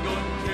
강건케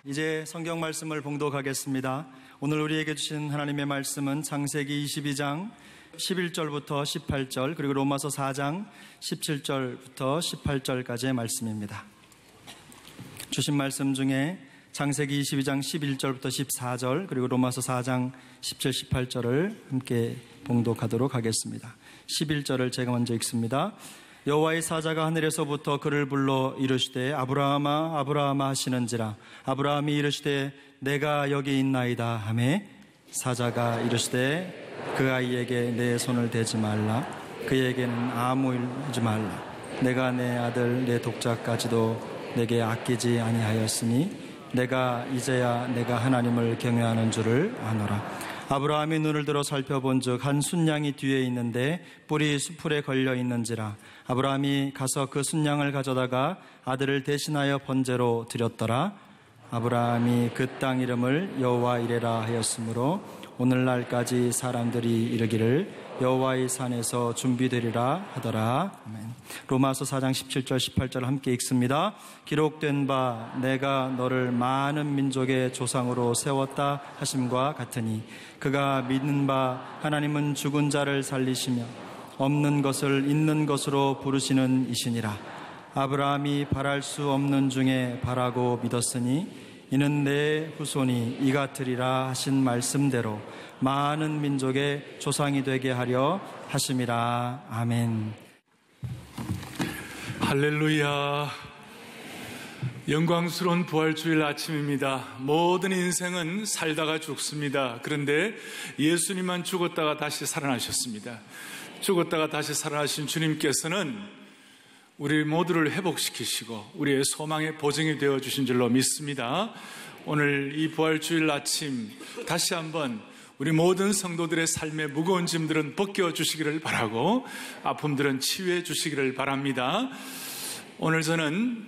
이제 성경 말씀을 봉독하겠습니다. 오늘 우리에게 주신 하나님의 말씀은 창세기 22장 11절부터 18절 그리고 로마서 4장 17절부터 18절까지의 말씀입니다. 주신 말씀 중에 창세기 22장 11절부터 14절 그리고 로마서 4장 17, 18절을 함께 봉독하도록 하겠습니다. 11절을 제가 먼저 읽습니다. 여호와의 사자가 하늘에서부터 그를 불러 이르시되 아브라함아 아브라함아 하시는지라. 아브라함이 이르시되 내가 여기 있나이다 하매 사자가 이르시되 그 아이에게 내 손을 대지 말라. 그에게는 아무 일 하지 말라. 내가 내 아들 내 독자까지도 내게 아끼지 아니하였으니 내가 이제야 내가 하나님을 경외하는 줄을 아노라. 아브라함이 눈을 들어 살펴본즉 한 순양이 뒤에 있는데 뿔이 수풀에 걸려 있는지라. 아브라함이 가서 그 순양을 가져다가 아들을 대신하여 번제로 드렸더라. 아브라함이 그 땅 이름을 여호와 이레라 하였으므로 오늘날까지 사람들이 이르기를 여호와의 산에서 준비되리라 하더라. 아멘. 로마서 4장 17절 18절 함께 읽습니다. 기록된 바 내가 너를 많은 민족의 조상으로 세웠다 하심과 같으니 그가 믿는 바 하나님은 죽은 자를 살리시며 없는 것을 있는 것으로 부르시는 이시니라. 아브라함이 바랄 수 없는 중에 바라고 믿었으니 이는 내 후손이 이 같으리라 하신 말씀대로 많은 민족의 조상이 되게 하려 하심이라. 아멘. 할렐루야. 영광스러운 부활주일 아침입니다. 모든 인생은 살다가 죽습니다. 그런데 예수님만 죽었다가 다시 살아나셨습니다. 죽었다가 다시 살아나신 주님께서는 우리 모두를 회복시키시고 우리의 소망의 보증이 되어주신 줄로 믿습니다. 오늘 이 부활주일 아침 다시 한번 우리 모든 성도들의 삶의 무거운 짐들은 벗겨주시기를 바라고 아픔들은 치유해 주시기를 바랍니다. 오늘 저는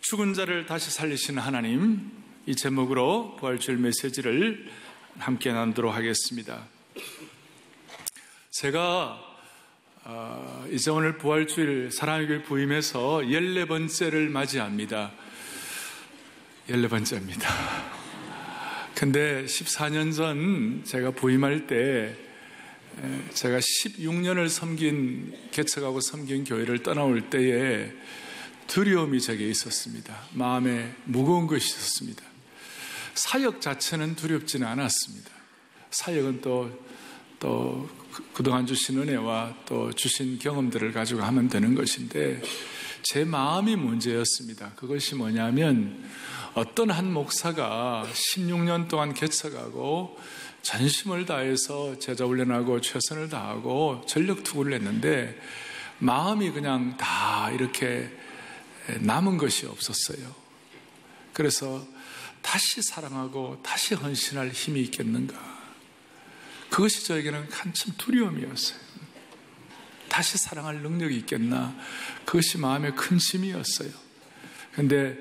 죽은 자를 다시 살리시는 하나님, 이 제목으로 부활주일 메시지를 함께 나누도록 하겠습니다. 제가 이제 오늘 부활주일 사랑의 교회 부임해서 14번째를 맞이합니다. 14번째입니다. 근데 14년 전 제가 부임할 때 제가 16년을 개척하고 섬긴 교회를 떠나올 때에 두려움이 제게 있었습니다. 마음에 무거운 것이 있었습니다. 사역 자체는 두렵지는 않았습니다. 사역은 또 그동안 주신 은혜와 또 주신 경험들을 가지고 하면 되는 것인데 제 마음이 문제였습니다. 그것이 뭐냐면 어떤 한 목사가 16년 동안 개척하고 전심을 다해서 제자 훈련하고 최선을 다하고 전력 투구를 했는데 마음이 그냥 다 이렇게 남은 것이 없었어요. 그래서 다시 사랑하고 다시 헌신할 힘이 있겠는가? 그것이 저에게는 한참 두려움이었어요. 다시 사랑할 능력이 있겠나? 그것이 마음의 큰 짐이었어요. 그런데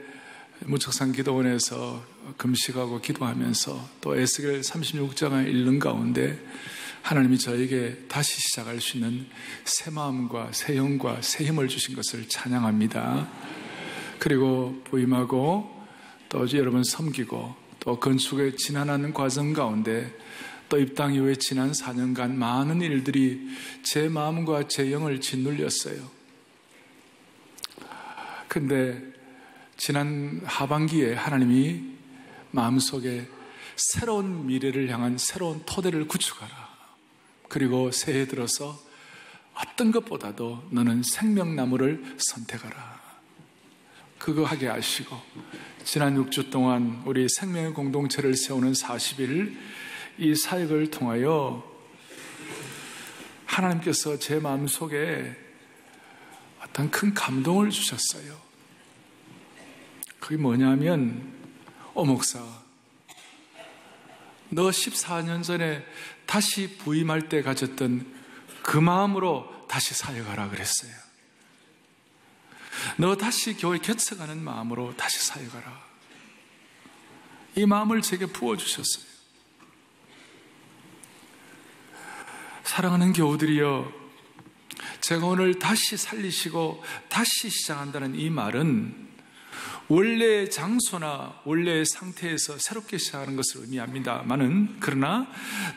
무척산 기도원에서 금식하고 기도하면서 또 에스겔 36장을 읽는 가운데 하나님이 저에게 다시 시작할 수 있는 새 마음과 새 영과 새 힘을 주신 것을 찬양합니다. 그리고 부임하고 또 여러분 섬기고 또 건축에 지난하는 과정 가운데 또 입당 이후에 지난 4년간 많은 일들이 제 마음과 제 영을 짓눌렸어요. 근데 지난 하반기에 하나님이 마음속에 새로운 미래를 향한 새로운 토대를 구축하라. 그리고 새해 들어서 어떤 것보다도 너는 생명나무를 선택하라. 그거 하게 하시고 지난 6주 동안 우리 생명의 공동체를 세우는 40일 이 사역을 통하여 하나님께서 제 마음속에 어떤 큰 감동을 주셨어요. 그게 뭐냐면 목사, 너 14년 전에 다시 부임할 때 가졌던 그 마음으로 다시 사역하라 그랬어요. 너 다시 교회 개척하는 마음으로 다시 사역하라. 이 마음을 제게 부어주셨어요. 사랑하는 교우들이여, 제가 오늘 다시 살리시고 다시 시작한다는 이 말은 원래의 장소나 원래의 상태에서 새롭게 시작하는 것을 의미합니다만은, 그러나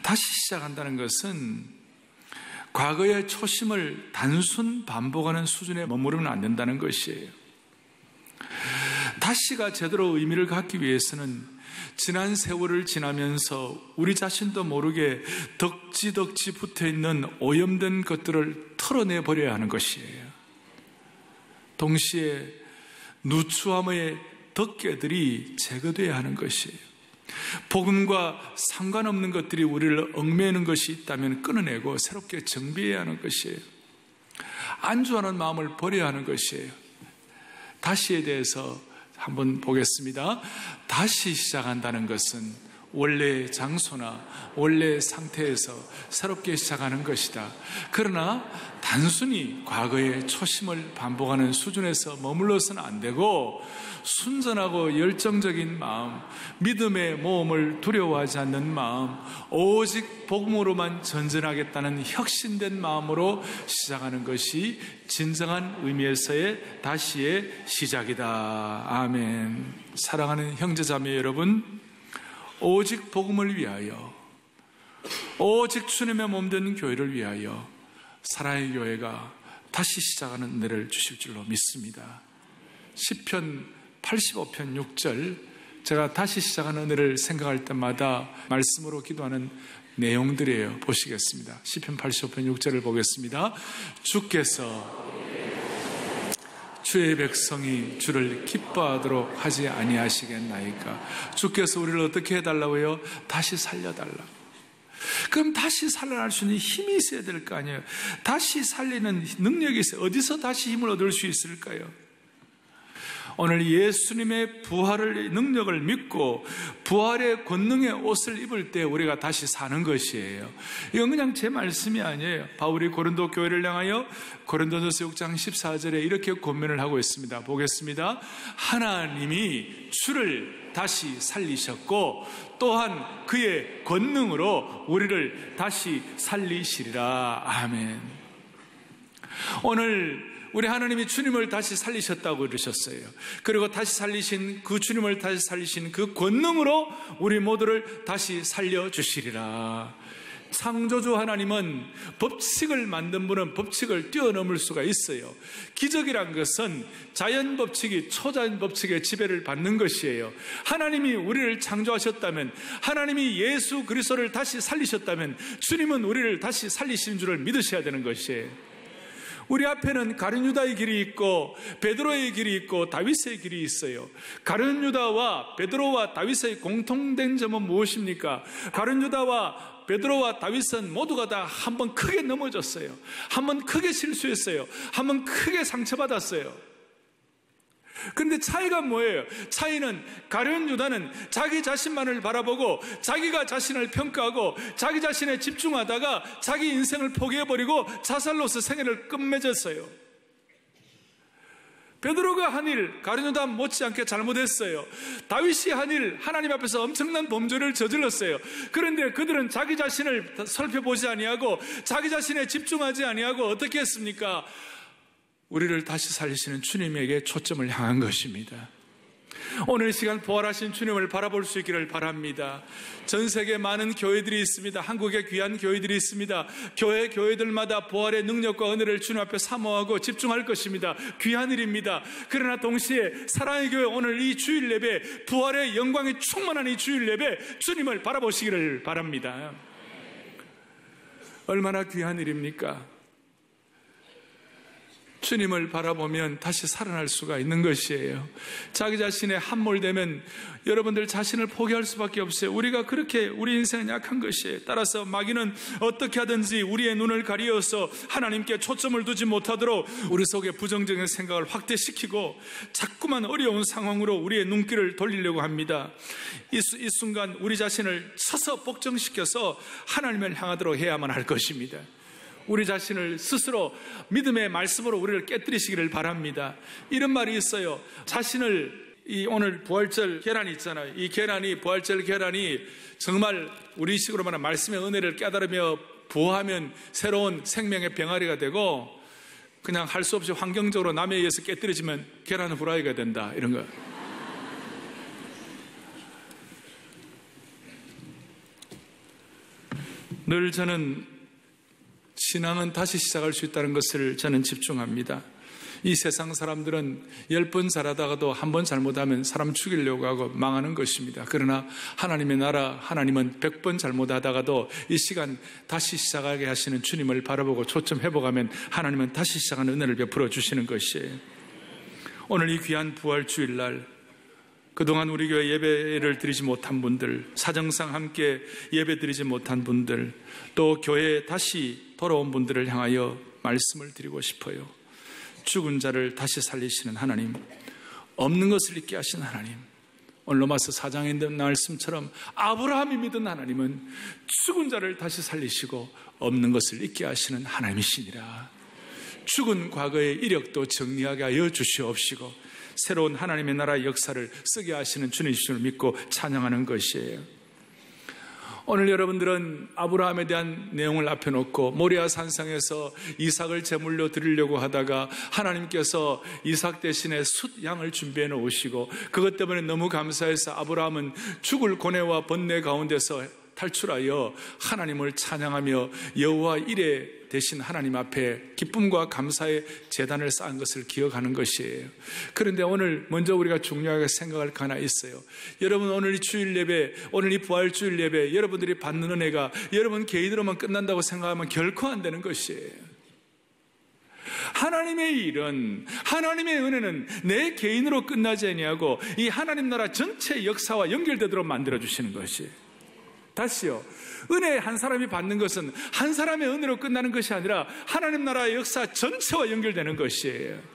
다시 시작한다는 것은 과거의 초심을 단순 반복하는 수준에 머무르면 안 된다는 것이에요. 다시가 제대로 의미를 갖기 위해서는 지난 세월을 지나면서 우리 자신도 모르게 덕지덕지 붙어있는 오염된 것들을 털어내버려야 하는 것이에요. 동시에 누추함의 덮개들이 제거되어야 하는 것이에요. 복음과 상관없는 것들이 우리를 얽매이는 것이 있다면 끊어내고 새롭게 정비해야 하는 것이에요. 안주하는 마음을 버려야 하는 것이에요. 다시에 대해서 한번 보겠습니다. 다시 시작한다는 것은 원래의 장소나 원래의 상태에서 새롭게 시작하는 것이다. 그러나 단순히 과거의 초심을 반복하는 수준에서 머물러서는 안 되고, 순전하고 열정적인 마음, 믿음의 모험을 두려워하지 않는 마음, 오직 복음으로만 전진하겠다는 혁신된 마음으로 시작하는 것이 진정한 의미에서의 다시의 시작이다. 아멘. 사랑하는 형제자매 여러분, 오직 복음을 위하여, 오직 주님의 몸된 교회를 위하여 사랑의 교회가 다시 시작하는 은혜를 주실 줄로 믿습니다. 시편 85편 6절, 제가 다시 시작하는 은혜를 생각할 때마다 말씀으로 기도하는 내용들이에요. 보시겠습니다. 시편 85편 6절을 보겠습니다. 주께서 주의 백성이 주를 기뻐하도록 하지 아니하시겠나이까. 주께서 우리를 어떻게 해달라고요? 다시 살려달라고. 그럼 다시 살아날 수 있는 힘이 있어야 될 거 아니에요. 다시 살리는 능력이 있어요. 어디서 다시 힘을 얻을 수 있을까요? 오늘 예수님의 부활의 능력을 믿고 부활의 권능의 옷을 입을 때 우리가 다시 사는 것이에요. 이건 그냥 제 말씀이 아니에요. 바울이 고린도 교회를 향하여 고린도전서 6장 14절에 이렇게 권면을 하고 있습니다. 보겠습니다. 하나님이 주를 다시 살리셨고 또한 그의 권능으로 우리를 다시 살리시리라. 아멘. 오늘 우리 하나님이 주님을 다시 살리셨다고 그러셨어요. 그리고 다시 살리신 그 주님을 다시 살리신 그 권능으로 우리 모두를 다시 살려주시리라. 창조주 하나님은 법칙을 만든 분은 법칙을 뛰어넘을 수가 있어요. 기적이란 것은 자연 법칙이 초자연 법칙의 지배를 받는 것이에요. 하나님이 우리를 창조하셨다면, 하나님이 예수 그리스도를 다시 살리셨다면 주님은 우리를 다시 살리신 줄을 믿으셔야 되는 것이에요. 우리 앞에는 가룟 유다의 길이 있고 베드로의 길이 있고 다윗의 길이 있어요. 가룟 유다와 베드로와 다윗의 공통된 점은 무엇입니까? 가룟 유다와 베드로와 다윗은 모두가 다 한 번 크게 넘어졌어요. 한 번 크게 실수했어요. 한 번 크게 상처받았어요. 그런데 차이가 뭐예요? 차이는 가룟 유다는 자기 자신만을 바라보고 자기가 자신을 평가하고 자기 자신에 집중하다가 자기 인생을 포기해버리고 자살로서 생애를 끝맺었어요. 베드로가 한 일, 가룟 유다 못지않게 잘못했어요. 다윗이 한 일, 하나님 앞에서 엄청난 범죄를 저질렀어요. 그런데 그들은 자기 자신을 살펴보지 아니하고 자기 자신에 집중하지 아니하고 어떻게 했습니까? 우리를 다시 살리시는 주님에게 초점을 향한 것입니다. 오늘 이 시간 부활하신 주님을 바라볼 수 있기를 바랍니다. 전 세계 많은 교회들이 있습니다. 한국에 귀한 교회들이 있습니다. 교회들마다 부활의 능력과 은혜를 주님 앞에 사모하고 집중할 것입니다. 귀한 일입니다. 그러나 동시에 사랑의 교회 오늘 이 주일 예배, 부활의 영광이 충만한 이 주일 예배, 주님을 바라보시기를 바랍니다. 얼마나 귀한 일입니까? 주님을 바라보면 다시 살아날 수가 있는 것이에요. 자기 자신에 함몰되면 여러분들 자신을 포기할 수밖에 없어요. 우리가 그렇게 우리 인생은 약한 것이에요. 따라서 마귀는 어떻게 하든지 우리의 눈을 가리어서 하나님께 초점을 두지 못하도록 우리 속에 부정적인 생각을 확대시키고 자꾸만 어려운 상황으로 우리의 눈길을 돌리려고 합니다. 이 순간 우리 자신을 서서 복종시켜서 하나님을 향하도록 해야만 할 것입니다. 우리 자신을 스스로 믿음의 말씀으로 우리를 깨뜨리시기를 바랍니다. 이런 말이 있어요. 자신을 오늘 부활절 계란이 있잖아요. 이 계란이 부활절 계란이 정말 우리식으로 말하면 말씀의 은혜를 깨달으며 부어하면 새로운 생명의 병아리가 되고 그냥 할 수 없이 환경적으로 남에 의해서 깨뜨려지면 계란 후라이가 된다. 이런 거. 늘 저는 신앙은 다시 시작할 수 있다는 것을 저는 집중합니다. 이 세상 사람들은 10번 잘하다가도 한 번 잘못하면 사람 죽이려고 하고 망하는 것입니다. 그러나 하나님의 나라, 하나님은 100번 잘못하다가도 이 시간 다시 시작하게 하시는 주님을 바라보고 초점 회복하면 하나님은 다시 시작하는 은혜를 베풀어 주시는 것이에요. 오늘 이 귀한 부활 주일날 그동안 우리 교회 예배를 드리지 못한 분들, 사정상 함께 예배 드리지 못한 분들, 또 교회에 다시 돌아온 분들을 향하여 말씀을 드리고 싶어요. 죽은 자를 다시 살리시는 하나님, 없는 것을 있게 하시는 하나님, 오늘 로마서 4장에 있는 말씀처럼 아브라함이 믿은 하나님은 죽은 자를 다시 살리시고 없는 것을 있게 하시는 하나님이시니라. 죽은 과거의 이력도 정리하게 하여 주시옵시고 새로운 하나님의 나라의 역사를 쓰게 하시는 주님이심을 믿고 찬양하는 것이에요. 오늘 여러분들은 아브라함에 대한 내용을 앞에 놓고 모리아 산상에서 이삭을 제물로 드리려고 하다가 하나님께서 이삭 대신에 숫양을 준비해 놓으시고 그것 때문에 너무 감사해서 아브라함은 죽을 고뇌와 번뇌 가운데서 탈출하여 하나님을 찬양하며 여호와 이레 대신 하나님 앞에 기쁨과 감사의 제단을 쌓은 것을 기억하는 것이에요. 그런데 오늘 먼저 우리가 중요하게 생각할 거 하나 있어요. 여러분, 오늘 이 주일 예배, 오늘 이 부활 주일 예배, 여러분들이 받는 은혜가 여러분 개인으로만 끝난다고 생각하면 결코 안 되는 것이에요. 하나님의 일은, 하나님의 은혜는 내 개인으로 끝나지 아니하고 이 하나님 나라 전체의 역사와 연결되도록 만들어주시는 것이에요. 다시요, 은혜 한 사람이 받는 것은 한 사람의 은혜로 끝나는 것이 아니라 하나님 나라의 역사 전체와 연결되는 것이에요.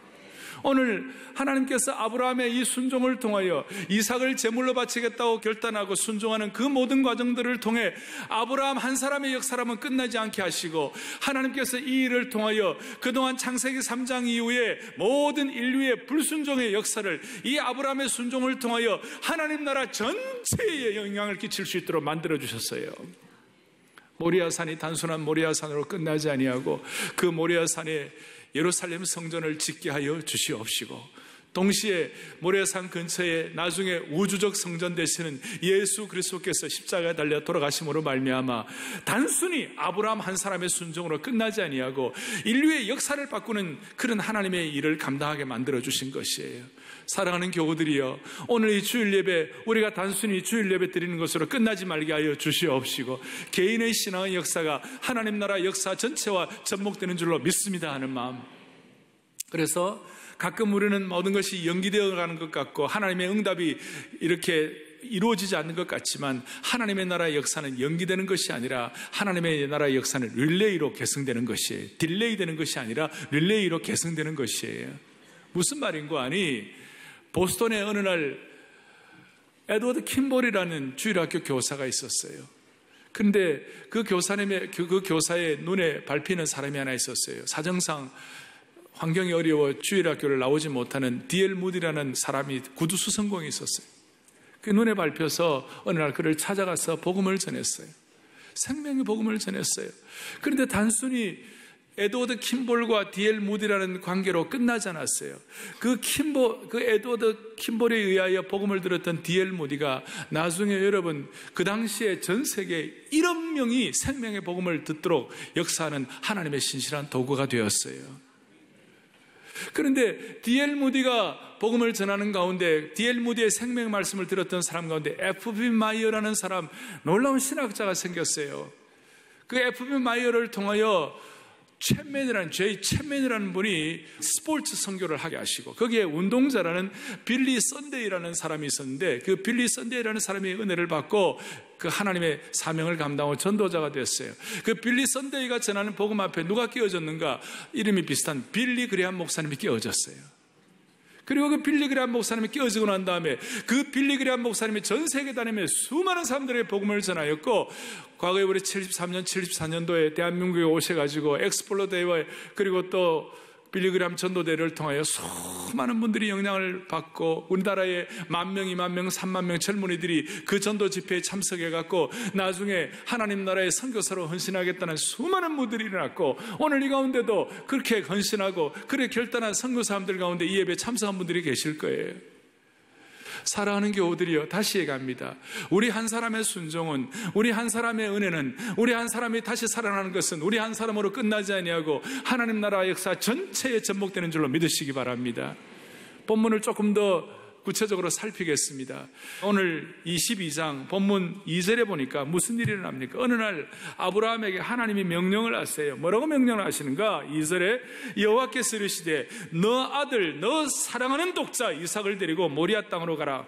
오늘 하나님께서 아브라함의 이 순종을 통하여 이삭을 제물로 바치겠다고 결단하고 순종하는 그 모든 과정들을 통해 아브라함 한 사람의 역사라면 끝나지 않게 하시고 하나님께서 이 일을 통하여 그동안 창세기 3장 이후에 모든 인류의 불순종의 역사를 이 아브라함의 순종을 통하여 하나님 나라 전체에 영향을 끼칠 수 있도록 만들어주셨어요. 모리아산이 단순한 모리아산으로 끝나지 아니하고 그 모리아산에 예루살렘 성전을 짓게 하여 주시옵시고 동시에 모리아산 근처에 나중에 우주적 성전 되시는 예수 그리스도께서 십자가에 달려 돌아가심으로 말미암아 단순히 아브라함 한 사람의 순종으로 끝나지 아니하고 인류의 역사를 바꾸는 그런 하나님의 일을 감당하게 만들어 주신 것이에요. 사랑하는 교우들이여, 오늘 이 주일 예배 우리가 단순히 주일 예배 드리는 것으로 끝나지 말게 하여 주시옵시고 개인의 신앙의 역사가 하나님 나라 역사 전체와 접목되는 줄로 믿습니다 하는 마음. 그래서 가끔 우리는 모든 것이 연기되어 가는 것 같고 하나님의 응답이 이렇게 이루어지지 않는 것 같지만 하나님의 나라의 역사는 연기되는 것이 아니라 하나님의 나라의 역사는 릴레이로 계승되는 것이에요. 딜레이 되는 것이 아니라 릴레이로 계승되는 것이에요. 무슨 말인고 하니, 보스턴에 어느 날 에드워드 킴볼이라는 주일학교 교사가 있었어요. 그런데 그 교사의 눈에 밟히는 사람이 하나 있었어요. 사정상 환경이 어려워 주일학교를 나오지 못하는 D.L. 무디라는 사람이 구두수 성공이 있었어요. 그 눈에 밟혀서 어느 날 그를 찾아가서 복음을 전했어요. 생명의 복음을 전했어요. 그런데 단순히 에드워드 킴볼과 D.L. 무디라는 관계로 끝나지 않았어요. 그 에드워드 킴볼에 의하여 복음을 들었던 D.L. 무디가 나중에 여러분 그 당시에 전 세계 1억 명이 생명의 복음을 듣도록 역사하는 하나님의 신실한 도구가 되었어요. 그런데 D.L. 무디가 복음을 전하는 가운데 D.L. 무디의 생명 말씀을 들었던 사람 가운데 F.B. 마이어라는 사람, 놀라운 신학자가 생겼어요. 그 F.B. 마이어를 통하여 챗맨이라는 챗맨이라는 분이 스포츠 선교를 하게 하시고 거기에 운동자라는 빌리 선데이라는 사람이 있었는데 그 빌리 선데이라는 사람이 은혜를 받고 그 하나님의 사명을 감당하고 전도자가 됐어요. 그 빌리 선데이가 전하는 복음 앞에 누가 끼워졌는가? 이름이 비슷한 빌리 그레함 목사님이 끼워졌어요. 그리고 그 빌리 그레함 목사님이 끼워지고 난 다음에 그 빌리 그레함 목사님이 전 세계 다니며 수많은 사람들의 복음을 전하였고, 과거에 우리 73년, 74년도에 대한민국에 오셔가지고 엑스플로 대회 그리고 또 빌리 그레함 전도대회를 통하여 수많은 분들이 영향을 받고 우리나라에 10,000명, 20,000명, 30,000명 젊은이들이 그 전도 집회에 참석해갖고 나중에 하나님 나라의 선교사로 헌신하겠다는 수많은 무들이 일어났고, 오늘 이 가운데도 그렇게 헌신하고 그렇게 결단한 선교사람들 가운데 이 예배에 참석한 분들이 계실 거예요. 사랑하는 교우들이여, 다시 얘기합니다. 우리 한 사람의 순종은, 우리 한 사람의 은혜는, 우리 한 사람이 다시 살아나는 것은 우리 한 사람으로 끝나지 아니하고 하나님 나라 역사 전체에 접목되는 줄로 믿으시기 바랍니다. 본문을 조금 더 구체적으로 살피겠습니다. 오늘 22장 본문 2절에 보니까 무슨 일이 일어납니까? 어느 날 아브라함에게 하나님이 명령을 하세요. 뭐라고 명령을 하시는가? 2절에 여호와께서 이르시되 너 아들, 너 사랑하는 독자 이삭을 데리고 모리아 땅으로 가라.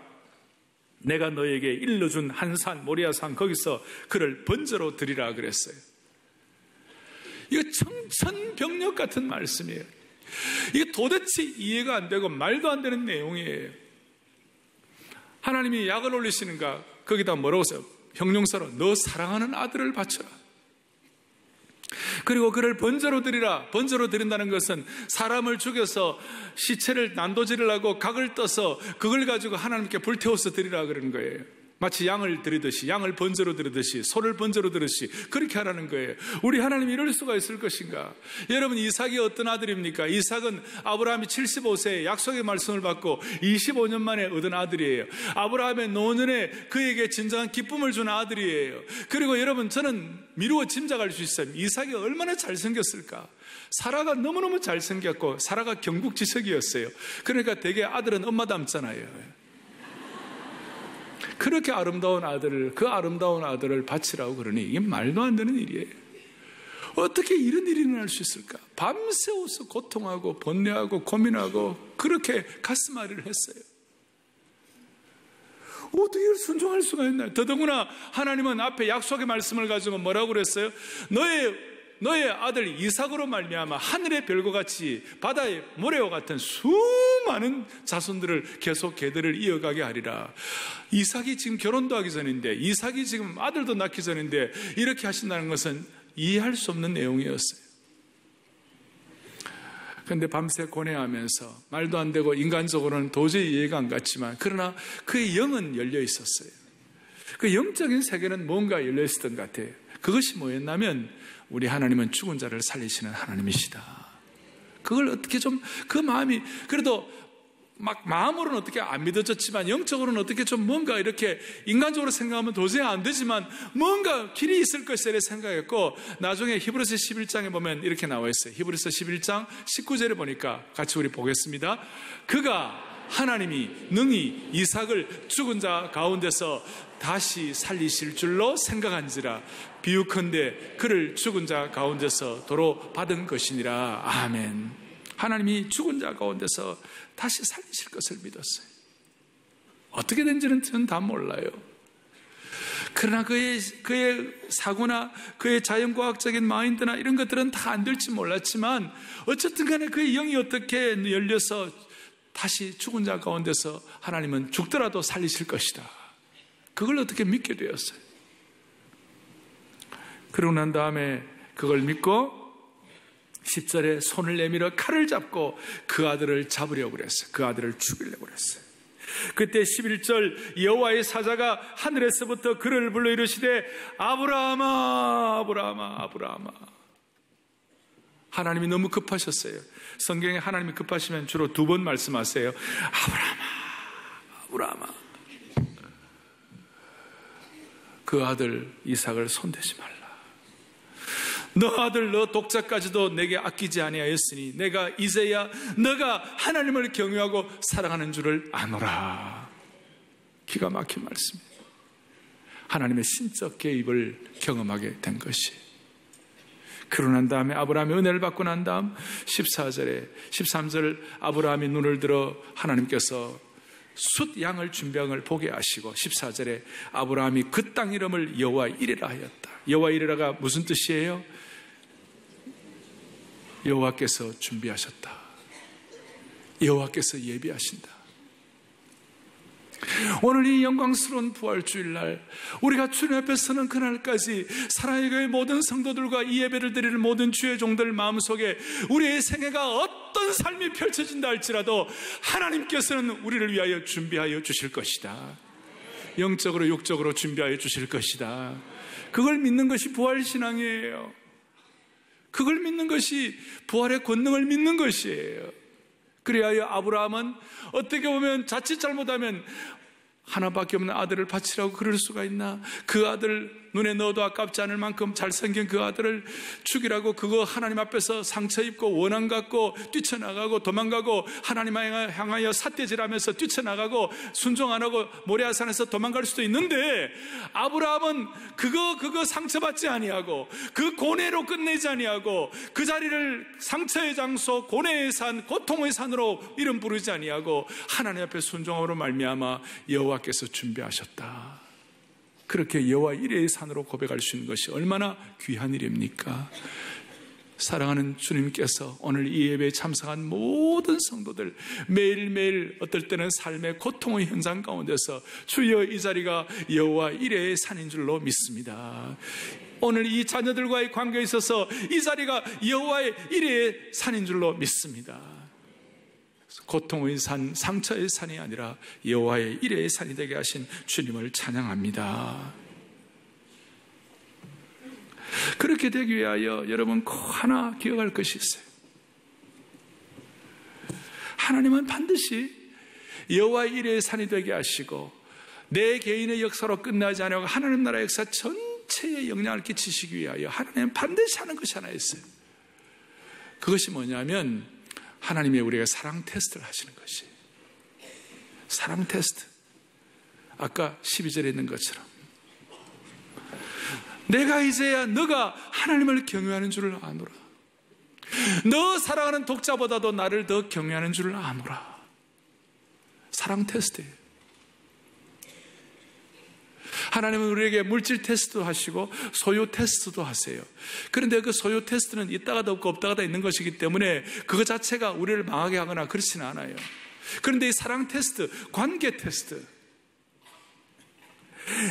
내가 너에게 일러준 한 산, 모리아 산, 거기서 그를 번제로 드리라 그랬어요. 이거 청천벽력 같은 말씀이에요. 이게 도대체 이해가 안 되고 말도 안 되는 내용이에요. 하나님이 약을 올리시는가? 거기다 뭐라고 써요? 형용사로 너 사랑하는 아들을 바쳐라. 그리고 그를 번제로 드리라. 번제로 드린다는 것은 사람을 죽여서 시체를 난도질을 하고 각을 떠서 그걸 가지고 하나님께 불태워서 드리라 그러는 거예요. 마치 양을 드리듯이, 양을 번제로 드리듯이, 소를 번제로 드리듯이 그렇게 하라는 거예요. 우리 하나님이 이럴 수가 있을 것인가? 여러분, 이삭이 어떤 아들입니까? 이삭은 아브라함이 75세에 약속의 말씀을 받고 25년 만에 얻은 아들이에요. 아브라함의 노년에 그에게 진정한 기쁨을 준 아들이에요. 그리고 여러분, 저는 미루어 짐작할 수 있어요. 이삭이 얼마나 잘생겼을까? 사라가 너무너무 잘생겼고 사라가 경국지석이었어요. 그러니까 되게 아들은 엄마 닮잖아요. 그렇게 아름다운 아들을, 그 아름다운 아들을 바치라고 그러니 이게 말도 안 되는 일이에요. 어떻게 이런 일이 일어날 수 있을까? 밤새워서 고통하고 번뇌하고 고민하고 그렇게 가슴앓이를 했어요. 어떻게 순종할 수가 있나요? 더더구나 하나님은 앞에 약속의 말씀을 가지고 뭐라고 그랬어요? 너의 아들 이삭으로 말미암아 하늘의 별과 같이 바다의 모래와 같은 수많은 자손들을 계속 계대를 이어가게 하리라. 이삭이 지금 결혼도 하기 전인데, 이삭이 지금 아들도 낳기 전인데 이렇게 하신다는 것은 이해할 수 없는 내용이었어요. 그런데 밤새 고뇌하면서 말도 안 되고 인간적으로는 도저히 이해가 안 갔지만, 그러나 그의 영은 열려 있었어요. 그 영적인 세계는 뭔가 열려 있었던 것 같아요. 그것이 뭐였냐면 우리 하나님은 죽은 자를 살리시는 하나님이시다. 그걸 어떻게 좀, 그 마음이 그래도 막 마음으로는 어떻게 안 믿어졌지만 영적으로는 어떻게 좀 뭔가 이렇게 인간적으로 생각하면 도저히 안 되지만 뭔가 길이 있을 것이라 생각했고, 나중에 히브리서 11장에 보면 이렇게 나와 있어요. 히브리서 11장 19절에 보니까 같이 우리 보겠습니다. 그가 하나님이 능히 이삭을 죽은 자 가운데서 다시 살리실 줄로 생각한지라 비유컨대 그를 죽은 자 가운데서 도로 받은 것이니라. 아멘. 하나님이 죽은 자 가운데서 다시 살리실 것을 믿었어요. 어떻게 된지는 저는 다 몰라요. 그러나 그의 사고나 그의 자연과학적인 마인드나 이런 것들은 다 안 될지 몰랐지만 어쨌든 간에 그의 영이 어떻게 열려서 다시 죽은 자 가운데서 하나님은 죽더라도 살리실 것이다. 그걸 어떻게 믿게 되었어요. 그러고 난 다음에 그걸 믿고 10절에 손을 내밀어 칼을 잡고 그 아들을 잡으려고 그랬어요. 그 아들을 죽이려고 그랬어요. 그때 11절 여호와의 사자가 하늘에서부터 그를 불러 이르시되 아브라함아 아브라함아 아브라함아. 하나님이 너무 급하셨어요. 성경에 하나님이 급하시면 주로 2번 말씀하세요. 아브라함아 아브라함아. 그 아들 이삭을 손대지 말라. 너 아들 너 독자까지도 내게 아끼지 아니하였으니 내가 이제야 너가 하나님을 경외하고 사랑하는 줄을 아노라. 기가 막힌 말씀입니다. 하나님의 신적 개입을 경험하게 된 것이. 그러고 난 다음에 아브라함이 은혜를 받고 난 다음 14절에 13절 아브라함이 눈을 들어 하나님께서 숫 양을 준비한 걸 보게 하시고 14절에 아브라함이 그 땅 이름을 여호와 이레라 하였다. 여호와 이레라가 무슨 뜻이에요? 여호와께서 준비하셨다. 여호와께서 예비하신다. 오늘 이 영광스러운 부활주일날 우리가 주님 앞에 서는 그날까지 사랑의 교회 모든 성도들과 이 예배를 드리는 모든 주의 종들 마음속에 우리의 생애가 어떤 삶이 펼쳐진다 할지라도 하나님께서는 우리를 위하여 준비하여 주실 것이다. 영적으로 육적으로 준비하여 주실 것이다. 그걸 믿는 것이 부활신앙이에요. 그걸 믿는 것이 부활의 권능을 믿는 것이에요. 그래야 아브라함은 어떻게 보면 자칫 잘못하면 하나밖에 없는 아들을 바치라고 그럴 수가 있나? 그 아들 눈에 넣어도 아깝지 않을 만큼 잘생긴 그 아들을 죽이라고 그거 하나님 앞에서 상처 입고 원한 갖고 뛰쳐나가고 도망가고 하나님 향하여 삿대질하면서 뛰쳐나가고 순종 안 하고 모레아산에서 도망갈 수도 있는데, 아브라함은 그거 상처받지 아니하고 그 고뇌로 끝내지 아니하고 그 자리를 상처의 장소, 고뇌의 산, 고통의 산으로 이름 부르지 아니하고 하나님 앞에 순종함으로 말미암아 여호와께서 준비하셨다. 그렇게 여호와 이레의 산으로 고백할 수 있는 것이 얼마나 귀한 일입니까? 사랑하는 주님께서 오늘 이 예배에 참석한 모든 성도들, 매일매일 어떨 때는 삶의 고통의 현장 가운데서 주여 이 자리가 여호와 이레의 산인 줄로 믿습니다. 오늘 이 자녀들과의 관계에 있어서 이 자리가 여호와의 이레의 산인 줄로 믿습니다. 고통의 산, 상처의 산이 아니라 여호와의 이레의 산이 되게 하신 주님을 찬양합니다. 그렇게 되기 위하여 여러분 꼭 하나 기억할 것이 있어요. 하나님은 반드시 여호와의 이레의 산이 되게 하시고 내 개인의 역사로 끝나지 않고 하나님 나라의 역사 전체에 영향을 끼치시기 위하여 하나님은 반드시 하는 것이 하나 있어요. 그것이 뭐냐면 하나님이 우리가 사랑 테스트를 하시는 것이, 사랑 테스트. 아까 12절에 있는 것처럼 내가 이제야 너가 하나님을 경외하는 줄을 아노라. 너 사랑하는 독자보다도 나를 더 경외하는 줄을 아노라. 사랑 테스트예요. 하나님은 우리에게 물질 테스트도 하시고 소유 테스트도 하세요. 그런데 그 소유 테스트는 있다가도 없고 없다가도 있는 것이기 때문에 그것 자체가 우리를 망하게 하거나 그렇지는 않아요. 그런데 이 사랑 테스트, 관계 테스트,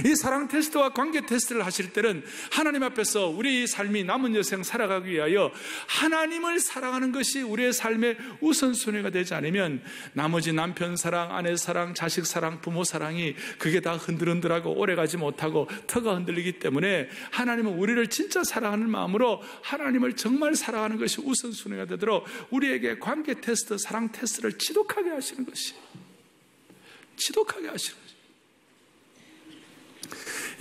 이 사랑 테스트와 관계 테스트를 하실 때는 하나님 앞에서 우리 삶이 남은 여생 살아가기 위하여 하나님을 사랑하는 것이 우리의 삶의 우선순위가 되지 않으면 나머지 남편 사랑, 아내 사랑, 자식 사랑, 부모 사랑이 그게 다 흔들흔들하고 오래가지 못하고 터가 흔들리기 때문에 하나님은 우리를 진짜 사랑하는 마음으로 하나님을 정말 사랑하는 것이 우선순위가 되도록 우리에게 관계 테스트, 사랑 테스트를 지독하게 하시는 것이, 지독하게 하시는 것이.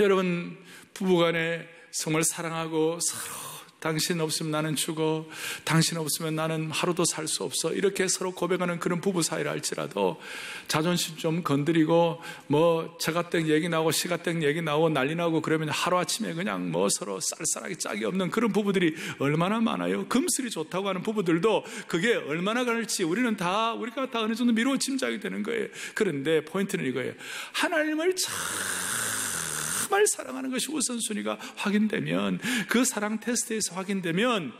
여러분, 부부간에 정말 사랑하고 서로 당신 없으면 나는 죽어, 당신 없으면 나는 하루도 살 수 없어, 이렇게 서로 고백하는 그런 부부 사이라 할지라도 자존심 좀 건드리고 뭐 저가땡 얘기 나오고 시가땡 얘기 나오고 난리 나고 그러면 하루아침에 그냥 뭐 서로 쌀쌀하게 짝이 없는 그런 부부들이 얼마나 많아요. 금슬이 좋다고 하는 부부들도 그게 얼마나 갈지 우리가 다 어느 정도 미루어 짐작이 되는 거예요. 그런데 포인트는 이거예요. 하나님을 정말 사랑하는 것이 우선순위가 확인되면, 그 사랑 테스트에서 확인되면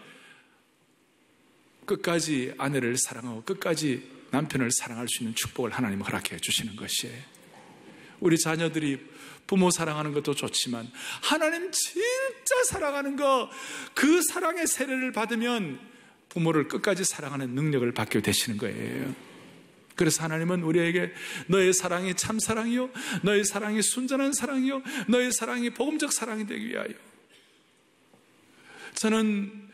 끝까지 아내를 사랑하고 끝까지 남편을 사랑할 수 있는 축복을 하나님 허락해 주시는 것이에요. 우리 자녀들이 부모 사랑하는 것도 좋지만 하나님 진짜 사랑하는 거, 그 사랑의 세례를 받으면 부모를 끝까지 사랑하는 능력을 받게 되시는 거예요. 그래서 하나님은 우리에게 너의 사랑이 참 사랑이요, 너의 사랑이 순전한 사랑이요, 너의 사랑이 복음적 사랑이 되기 위하여. 저는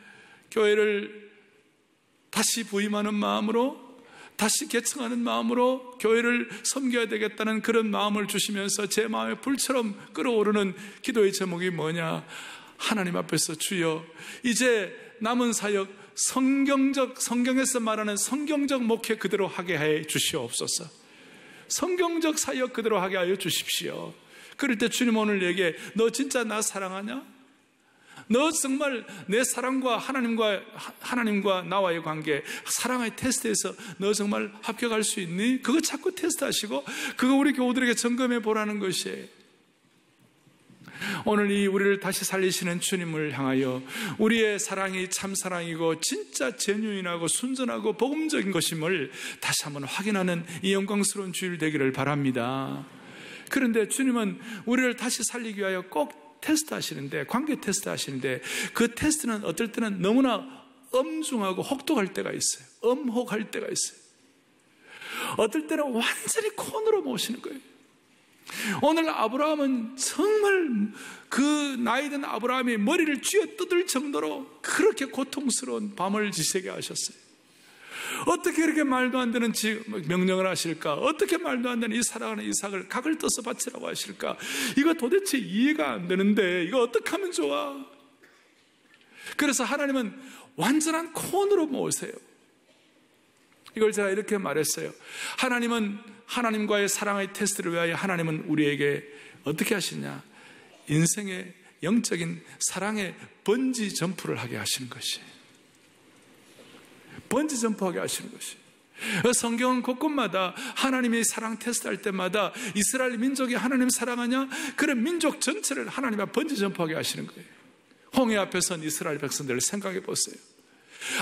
교회를 다시 부임하는 마음으로, 다시 개척하는 마음으로 교회를 섬겨야 되겠다는 그런 마음을 주시면서 제 마음에 불처럼 끓어오르는 기도의 제목이 뭐냐? 하나님 앞에서 주여, 이제 남은 사역 성경에서 말하는 성경적 목회 그대로 하게 해 주시옵소서. 성경적 사역 그대로 하게 하여 주십시오. 그럴 때 주님 오늘 얘기해, 너 진짜 나 사랑하냐? 너 정말 내 사랑과 하나님과 나와의 관계, 사랑의 테스트에서 너 정말 합격할 수 있니? 그거 자꾸 테스트하시고 그거 우리 교우들에게 점검해 보라는 것이에요. 오늘 이 우리를 다시 살리시는 주님을 향하여 우리의 사랑이 참 사랑이고 진짜 제뉴인하고 순전하고 복음적인 것임을 다시 한번 확인하는 이 영광스러운 주일 되기를 바랍니다. 그런데 주님은 우리를 다시 살리기 위하여 꼭 테스트 하시는데, 관계 테스트 하시는데, 그 테스트는 어떨 때는 너무나 엄중하고 혹독할 때가 있어요. 엄혹할 때가 있어요. 어떨 때는 완전히 코너로 모시는 거예요. 오늘 아브라함은 정말 그 나이든 아브라함이 머리를 쥐어 뜯을 정도로 그렇게 고통스러운 밤을 지새게 하셨어요. 어떻게 이렇게 말도 안 되는 명령을 하실까? 어떻게 말도 안 되는 이 사랑하는 이삭을 각을 떠서 바치라고 하실까? 이거 도대체 이해가 안 되는데 이거 어떻게 하면 좋아? 그래서 하나님은 완전한 콘으로 모으세요. 이걸 제가 이렇게 말했어요. 하나님은 하나님과의 사랑의 테스트를 위하여 하나님은 우리에게 어떻게 하시냐? 인생의 영적인 사랑의 번지 점프를 하게 하시는 것이, 번지 점프하게 하시는 것이. 성경은 곳곳마다 하나님이 사랑 테스트할 때마다 이스라엘 민족이 하나님 사랑하냐? 그런 민족 전체를 하나님이 번지 점프하게 하시는 거예요. 홍해 앞에 선 이스라엘 백성들을 생각해 보세요.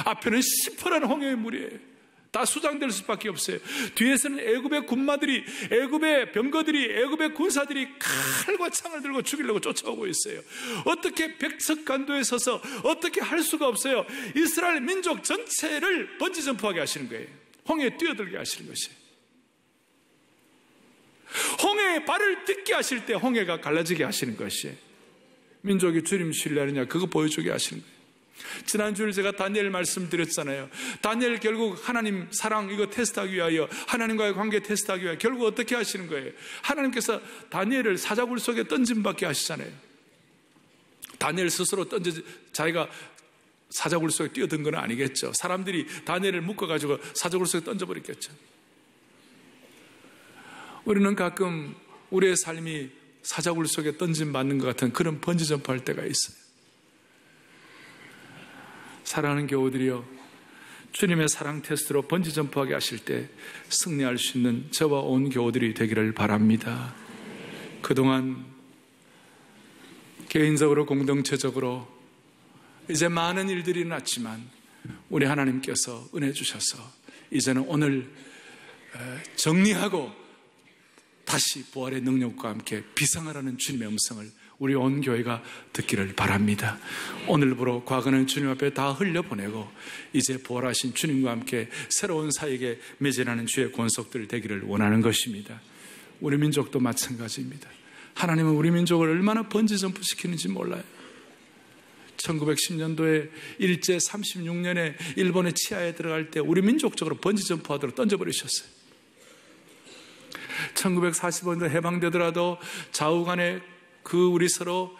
앞에는 시퍼런 홍해의 물이에요. 다 수장될 수밖에 없어요. 뒤에서는 애굽의 군마들이, 애굽의 병거들이, 애굽의 군사들이 칼과 창을 들고 죽이려고 쫓아오고 있어요. 어떻게 백석간도에 서서 어떻게 할 수가 없어요. 이스라엘 민족 전체를 번지점프하게 하시는 거예요. 홍해에 뛰어들게 하시는 것이에요. 홍해에 발을 딛게 하실 때 홍해가 갈라지게 하시는 것이에요. 민족이 주님 신뢰하느냐, 그거 보여주게 하시는 거예요. 지난주에 제가 다니엘 말씀드렸잖아요. 다니엘 결국 하나님 사랑 이거 테스트하기 위하여, 하나님과의 관계 테스트하기 위하여 결국 어떻게 하시는 거예요? 하나님께서 다니엘을 사자굴 속에 던짐받게 하시잖아요. 다니엘 스스로 자기가 사자굴 속에 뛰어든 건 아니겠죠. 사람들이 다니엘을 묶어가지고 사자굴 속에 던져버렸겠죠. 우리는 가끔 우리의 삶이 사자굴 속에 던짐받는 것 같은 그런 번지점프 할 때가 있어요. 사랑하는 교우들이여, 주님의 사랑 테스트로 번지점프하게 하실 때 승리할 수 있는 저와 온 교우들이 되기를 바랍니다. 그동안 개인적으로 공동체적으로 이제 많은 일들이 일어났지만 우리 하나님께서 은혜 주셔서 이제는 오늘 정리하고 다시 부활의 능력과 함께 비상을 하는 주님의 음성을 우리 온 교회가 듣기를 바랍니다. 오늘부로 과거는 주님 앞에 다 흘려보내고 이제 부활하신 주님과 함께 새로운 사역에 매진하는 주의 권속들 되기를 원하는 것입니다. 우리 민족도 마찬가지입니다. 하나님은 우리 민족을 얼마나 번지점프 시키는지 몰라요. 1910년도에 일제 36년에 일본의 치하에 들어갈 때 우리 민족적으로 번지점프 하도록 던져버리셨어요. 1945년도 해방되더라도 좌우간에 우리 서로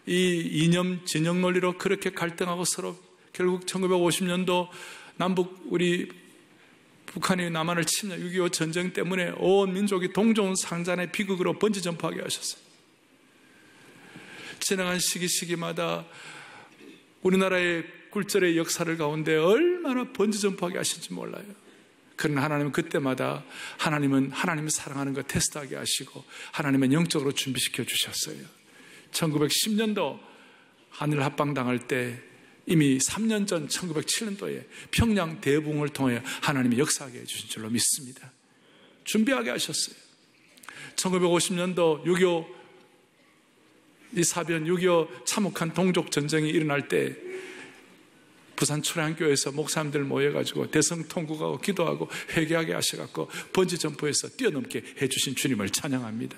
이 이념 진영 논리로 그렇게 갈등하고 서로 결국 1950년도 우리 북한이 남한을 침략 6.25 전쟁 때문에 온 민족이 동종 상잔의 비극으로 번지점프하게 하셨어요. 지나간 시기마다 우리나라의 굴절의 역사를 가운데 얼마나 번지점프하게 하실지 몰라요. 그러나 하나님은 그때마다 하나님은 사랑하는 것 테스트하게 하시고 하나님은 영적으로 준비시켜 주셨어요. 1910년도 하늘 합방당할 때 이미 3년 전 1907년도에 평양 대붕을 통해 하나님이 역사하게 해주신 줄로 믿습니다. 준비하게 하셨어요. 1950년도 6.25 이 사변 6.25 참혹한 동족 전쟁이 일어날 때 부산 초량교회에서 목사님들 모여가지고 대성통곡하고 기도하고 회개하게 하셔갖고 번지점프에서 뛰어넘게 해주신 주님을 찬양합니다.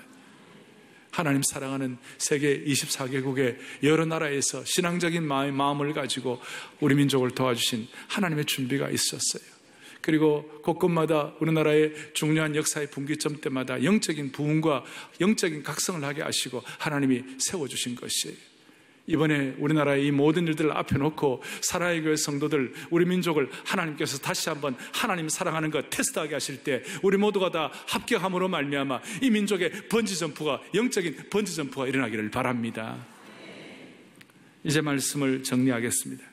하나님 사랑하는 세계 24개국의 여러 나라에서 신앙적인 마음을 가지고 우리 민족을 도와주신 하나님의 준비가 있었어요. 그리고 곳곳마다 우리나라의 중요한 역사의 분기점 때마다 영적인 부흥과 영적인 각성을 하게 하시고 하나님이 세워주신 것이에요. 이번에 우리나라의 이 모든 일들을 앞에 놓고 사랑의 교회 성도들, 우리 민족을 하나님께서 다시 한번 하나님 사랑하는 것 테스트하게 하실 때 우리 모두가 다 합격함으로 말미암아 이 민족의 번지점프가, 영적인 번지점프가 일어나기를 바랍니다. 이제 말씀을 정리하겠습니다.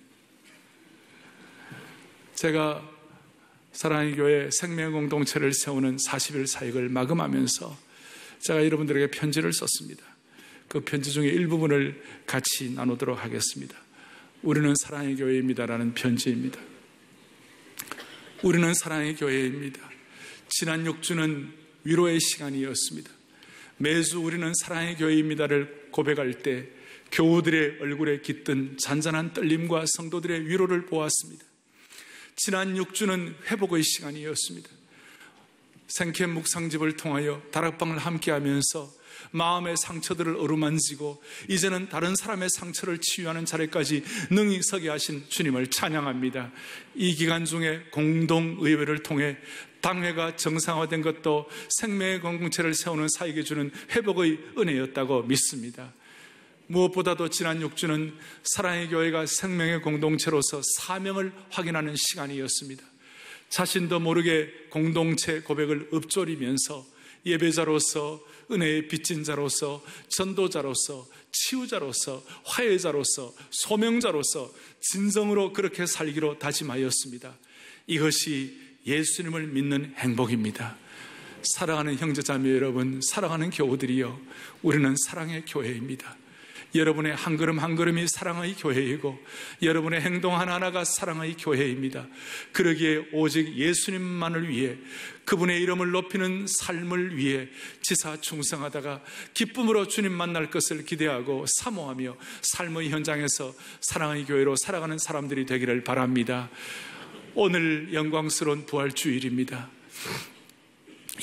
제가 사랑의 교회 생명공동체를 세우는 40일 사역을 마감하면서 제가 여러분들에게 편지를 썼습니다. 그 편지 중에 일부분을 같이 나누도록 하겠습니다. 우리는 사랑의 교회입니다라는 편지입니다. 우리는 사랑의 교회입니다. 지난 6주는 위로의 시간이었습니다. 매주 우리는 사랑의 교회입니다를 고백할 때 교우들의 얼굴에 깃든 잔잔한 떨림과 성도들의 위로를 보았습니다. 지난 6주는 회복의 시간이었습니다. 생캠 묵상집을 통하여 다락방을 함께하면서 마음의 상처들을 어루만지고 이제는 다른 사람의 상처를 치유하는 자리까지 능히 서게 하신 주님을 찬양합니다. 이 기간 중에 공동의회를 통해 당회가 정상화된 것도 생명의 공동체를 세우는 사역에 주는 회복의 은혜였다고 믿습니다. 무엇보다도 지난 6주는 사랑의 교회가 생명의 공동체로서 사명을 확인하는 시간이었습니다. 자신도 모르게 공동체 고백을 읊조리면서 예배자로서, 은혜의 빚진 자로서, 전도자로서, 치유자로서, 화해자로서, 소명자로서 진정으로 그렇게 살기로 다짐하였습니다. 이것이 예수님을 믿는 행복입니다. 사랑하는 형제자매 여러분, 사랑하는 교우들이여, 우리는 사랑의 교회입니다. 여러분의 한 걸음 한 걸음이 사랑의 교회이고 여러분의 행동 하나하나가 사랑의 교회입니다. 그러기에 오직 예수님만을 위해, 그분의 이름을 높이는 삶을 위해 지사 충성하다가 기쁨으로 주님 만날 것을 기대하고 사모하며 삶의 현장에서 사랑의 교회로 살아가는 사람들이 되기를 바랍니다. 오늘 영광스러운 부활주일입니다.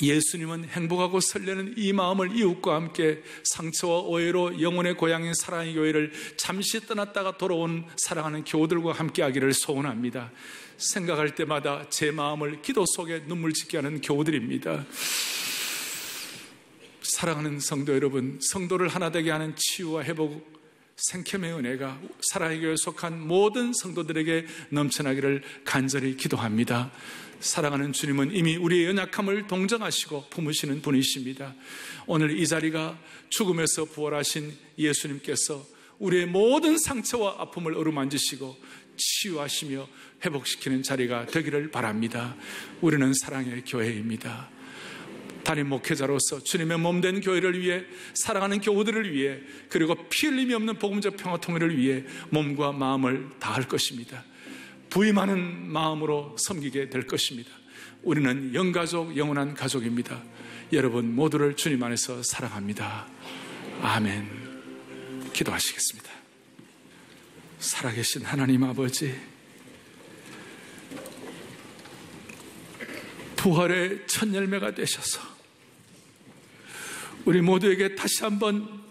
예수님은 행복하고 설레는 이 마음을 이웃과 함께 상처와 오해로 영혼의 고향인 사랑의 교회를 잠시 떠났다가 돌아온 사랑하는 교우들과 함께 하기를 소원합니다. 생각할 때마다 제 마음을 기도 속에 눈물 짓게 하는 교우들입니다. 사랑하는 성도 여러분, 성도를 하나 되게 하는 치유와 회복, 생켐의 은혜가 사랑의 교회에 속한 모든 성도들에게 넘쳐나기를 간절히 기도합니다. 사랑하는 주님은 이미 우리의 연약함을 동정하시고 품으시는 분이십니다. 오늘 이 자리가 죽음에서 부활하신 예수님께서 우리의 모든 상처와 아픔을 어루만지시고 치유하시며 회복시키는 자리가 되기를 바랍니다. 우리는 사랑의 교회입니다. 담임 목회자로서 주님의 몸된 교회를 위해, 사랑하는 교우들을 위해, 그리고 피 흘림이 없는 복음적 평화통일을 위해 몸과 마음을 다할 것입니다. 부임하는 마음으로 섬기게 될 것입니다. 우리는 영가족, 영원한 가족입니다. 여러분 모두를 주님 안에서 사랑합니다. 아멘. 기도하시겠습니다. 살아계신 하나님 아버지, 부활의 첫 열매가 되셔서 우리 모두에게 다시 한번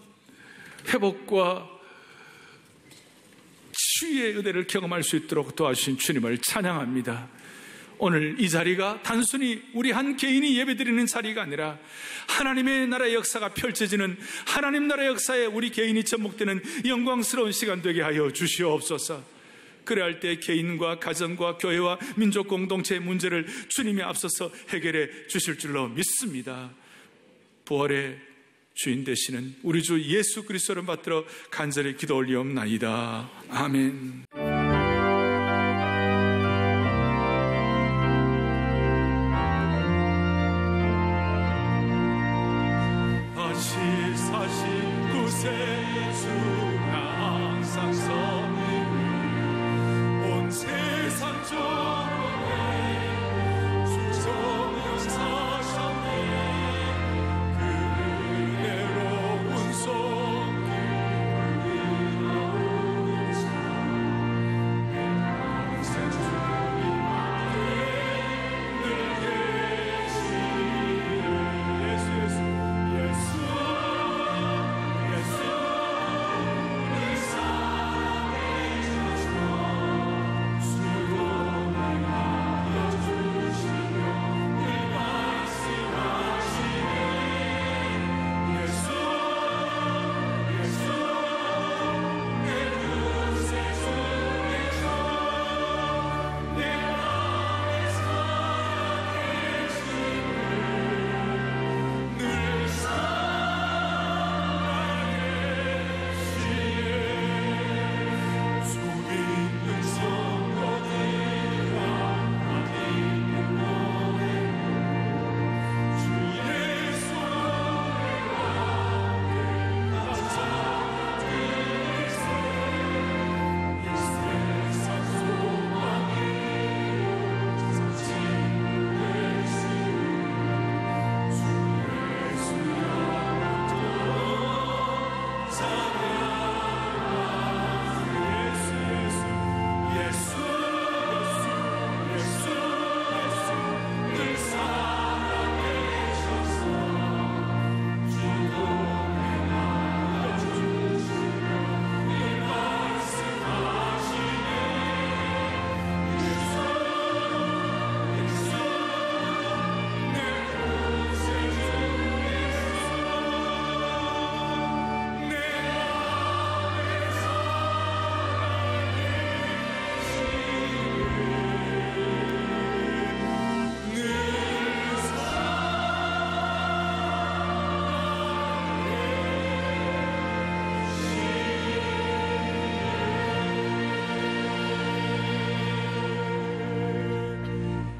회복과 치유의 은혜를 경험할 수 있도록 도와주신 주님을 찬양합니다. 오늘 이 자리가 단순히 우리 한 개인이 예배드리는 자리가 아니라 하나님의 나라의 역사가 펼쳐지는, 하나님 나라의 역사에 우리 개인이 접목되는 영광스러운 시간 되게 하여 주시옵소서. 그래야 할 때 개인과 가정과 교회와 민족 공동체의 문제를 주님이 앞서서 해결해 주실 줄로 믿습니다. 부활의 주인 되시는 우리 주 예수 그리스도를 받들어 간절히 기도 올리옵나이다. 아멘.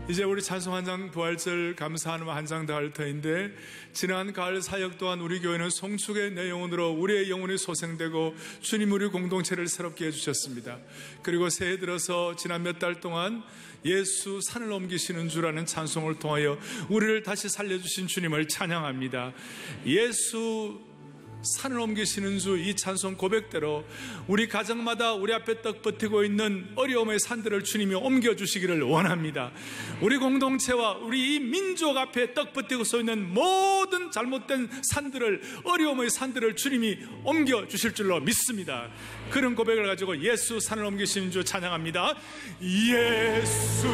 이제 우리 찬송 한 장 부활절 감사하는 한 장 더 할 터인데, 지난 가을 사역 동안 우리 교회는 송축의 내 영혼으로 우리의 영혼이 소생되고 주님 우리 공동체를 새롭게 해주셨습니다. 그리고 새해 들어서 지난 몇 달 동안 예수 산을 옮기시는 주라는 찬송을 통하여 우리를 다시 살려주신 주님을 찬양합니다. 예수 산을 옮기시는 주, 이 찬송 고백대로 우리 가정마다 우리 앞에 떡 버티고 있는 어려움의 산들을 주님이 옮겨주시기를 원합니다. 우리 공동체와 우리 이 민족 앞에 떡 버티고 서 있는 모든 잘못된 산들을, 어려움의 산들을 주님이 옮겨주실 줄로 믿습니다. 그런 고백을 가지고 예수 산을 옮기시는 주 찬양합니다. 예수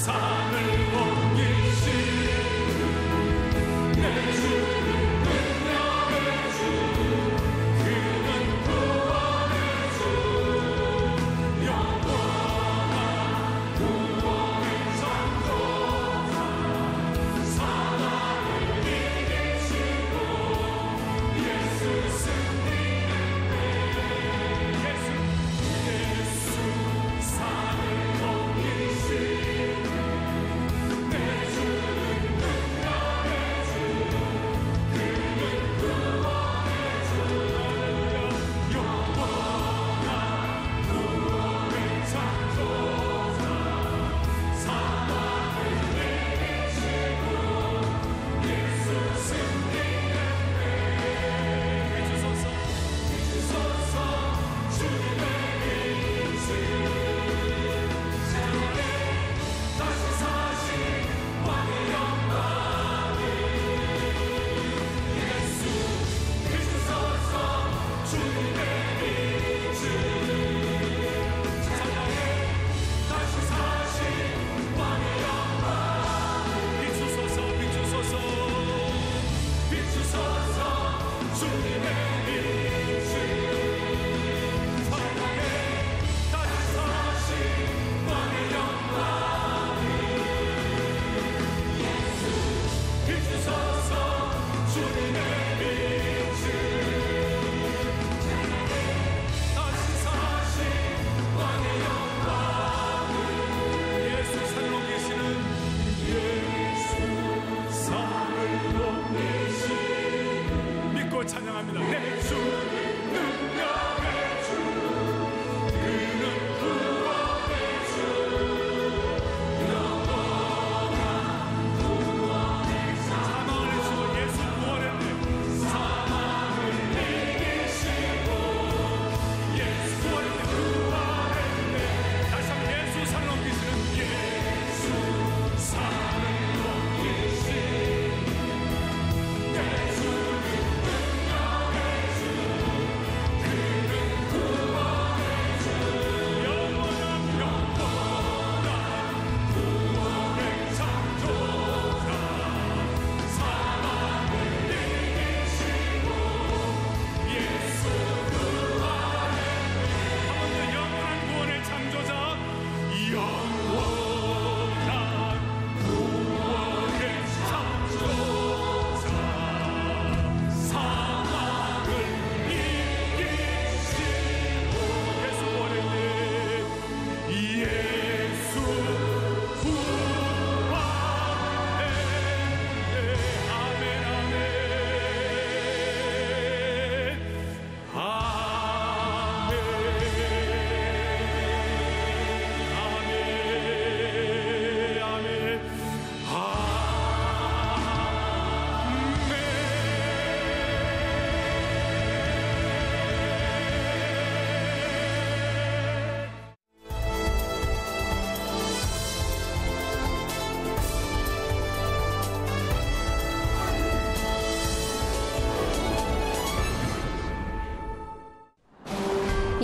산을 옮기시는 내 주,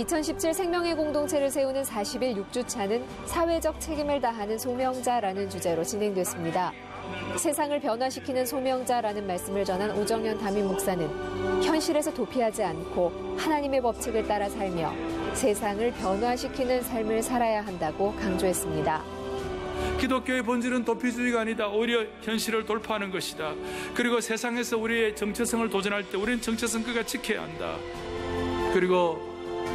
(2017) 생명의 공동체를 세우는 40일 6주차는 사회적 책임을 다하는 소명자라는 주제로 진행됐습니다. 세상을 변화시키는 소명자라는 말씀을 전한 오정현 담임 목사는 현실에서 도피하지 않고 하나님의 법칙을 따라 살며 세상을 변화시키는 삶을 살아야 한다고 강조했습니다. 기독교의 본질은 도피주의가 아니다. 오히려 현실을 돌파하는 것이다. 그리고 세상에서 우리의 정체성을 도전할 때 우리는 정체성 끝까지 지켜야 한다. 그리고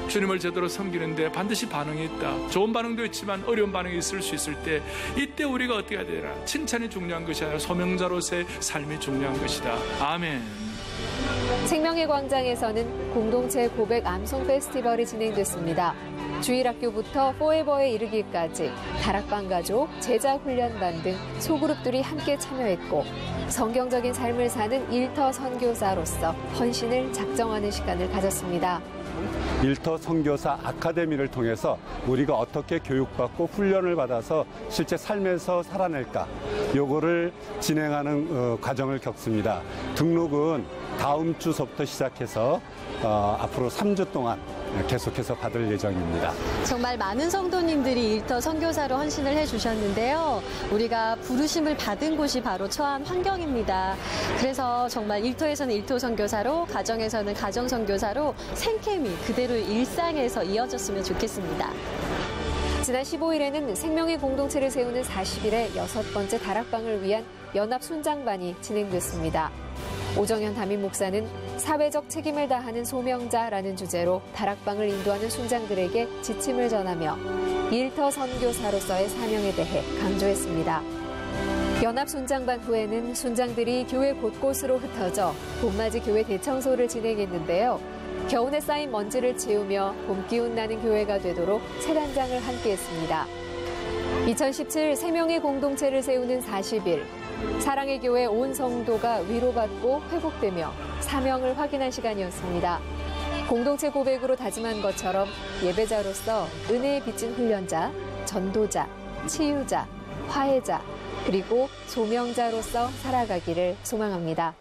주님을 제대로 섬기는데 반드시 반응이 있다. 좋은 반응도 있지만 어려운 반응이 있을 수 있을 때 이때 우리가 어떻게 해야 되나? 칭찬이 중요한 것이 아니라 소명자로서의 삶이 중요한 것이다. 아멘. 생명의 광장에서는 공동체 고백 암송 페스티벌이 진행됐습니다. 주일학교부터 포에버에 이르기까지 다락방 가족, 제자 훈련반 등 소그룹들이 함께 참여했고 성경적인 삶을 사는 일터 선교사로서 헌신을 작정하는 시간을 가졌습니다. 일터 선교사 아카데미를 통해서 우리가 어떻게 교육받고 훈련을 받아서 실제 삶에서 살아낼까, 요거를 진행하는 과정을 겪습니다. 등록은 다음 주서부터 시작해서 앞으로 3주 동안 계속해서 받을 예정입니다. 정말 많은 성도님들이 일터 선교사로 헌신을 해주셨는데요. 우리가 부르심을 받은 곳이 바로 처한 환경입니다. 그래서 정말 일터에서는 일터 선교사로, 가정에서는 가정 선교사로 생케미 그대로 일상에서 이어졌으면 좋겠습니다. 지난 15일에는 생명의 공동체를 세우는 40일의 6번째 다락방을 위한 연합 순장반이 진행됐습니다. 오정현 담임 목사는 사회적 책임을 다하는 소명자라는 주제로 다락방을 인도하는 순장들에게 지침을 전하며 일터 선교사로서의 사명에 대해 강조했습니다. 연합 순장반 후에는 순장들이 교회 곳곳으로 흩어져 봄맞이 교회 대청소를 진행했는데요. 겨우내 쌓인 먼지를 치우며 봄 기운 나는 교회가 되도록 새 단장을 함께했습니다. 2017 생명의 공동체를 세우는 40일, 사랑의 교회 온 성도가 위로받고 회복되며 사명을 확인한 시간이었습니다. 공동체 고백으로 다짐한 것처럼 예배자로서 은혜에 빚진 훈련자, 전도자, 치유자, 화해자, 그리고 소명자로서 살아가기를 소망합니다.